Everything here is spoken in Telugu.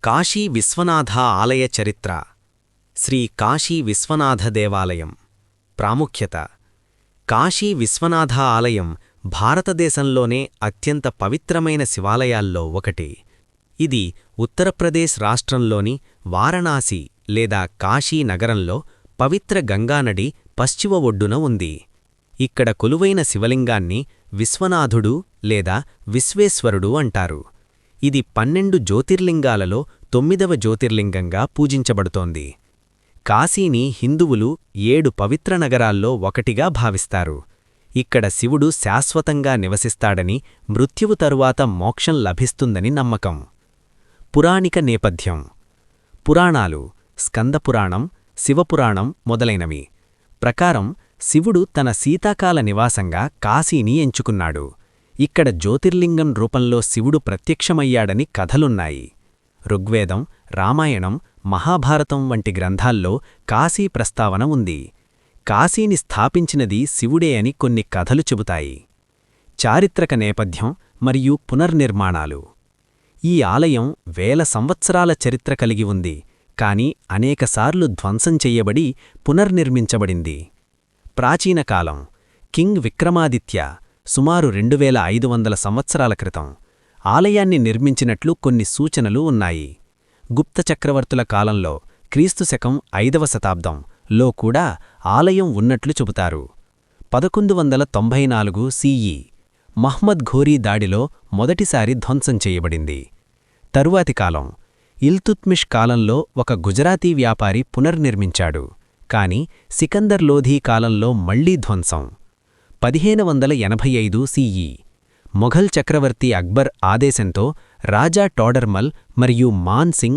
కాశీ విశ్వనాథ ఆలయ చరిత్ర. శ్రీ కాశీ విశ్వనాథ దేవాలయం. ప్రాముఖ్యత. కాశీ విశ్వనాథ ఆలయం భారతదేశంలోనే అత్యంత పవిత్రమైన శివాలయాల్లో ఒకటి. ఇది ఉత్తరప్రదేశ్ రాష్ట్రంలోని వారణాసి లేదా కాశీ నగరంలో పవిత్ర గంగానది పశ్చిమ ఒడ్డున ఉంది. ఇక్కడ కొలువైన శివలింగాన్ని విశ్వనాథుడు లేదా విశ్వేశ్వరుడు అంటారు. ఇది 12 జ్యోతిర్లింగాలలో 9వ జ్యోతిర్లింగంగా పూజించబడుతోంది. కాశీని హిందువులు 7 పవిత్ర నగరాల్లో ఒకటిగా భావిస్తారు. ఇక్కడ శివుడు శాశ్వతంగా నివసిస్తాడని, మృత్యువు తరువాత మోక్షం లభిస్తుందని నమ్మకం. పురాణిక నేపథ్యం. పురాణాలు స్కందపురాణం, శివపురాణం మొదలైనవి ప్రకారం శివుడు తన శీతాకాల నివాసంగా కాశీని ఎంచుకున్నాడు. ఇక్కడ జ్యోతిర్లింగం రూపంలో శివుడు ప్రత్యక్షమయ్యాడని కథలున్నాయి. ఋగ్వేదం, రామాయణం, మహాభారతం వంటి గ్రంథాల్లో కాశీ ప్రస్తావన ఉంది. కాశీని స్థాపించినది శివుడే అని కొన్ని కథలు చెబుతాయి. చారిత్రక నేపథ్యం మరియు పునర్నిర్మాణాలు. ఈ ఆలయం వేల సంవత్సరాల చరిత్ర కలిగి ఉంది, కాని అనేకసార్లు ధ్వంసం చెయ్యబడి పునర్నిర్మించబడింది. ప్రాచీనకాలం. కింగ్ విక్రమాదిత్య సుమారు 2500 సంవత్సరాల క్రితం ఆలయాన్ని నిర్మించినట్లు కొన్ని సూచనలు ఉన్నాయి. గుప్త చక్రవర్తుల కాలంలో క్రీస్తు శకం 5వ శతాబ్దంలో కూడా ఆలయం ఉన్నట్లు చెబుతారు. 1194 CE మహ్మద్ ఘోరీ దాడిలో మొదటిసారి ధ్వంసం చేయబడింది. తరువాతి కాలం. ఇల్తుత్మిష్ కాలంలో ఒక గుజరాతీ వ్యాపారి పునర్నిర్మించాడు, కాని సికందర్ లోధీ కాలంలో మళ్లీ ధ్వంసం. 1585 CE మొఘల్ చక్రవర్తి అక్బర్ ఆదేశంతో రాజా టోడర్మల్ మరియు మాన్ సింగ్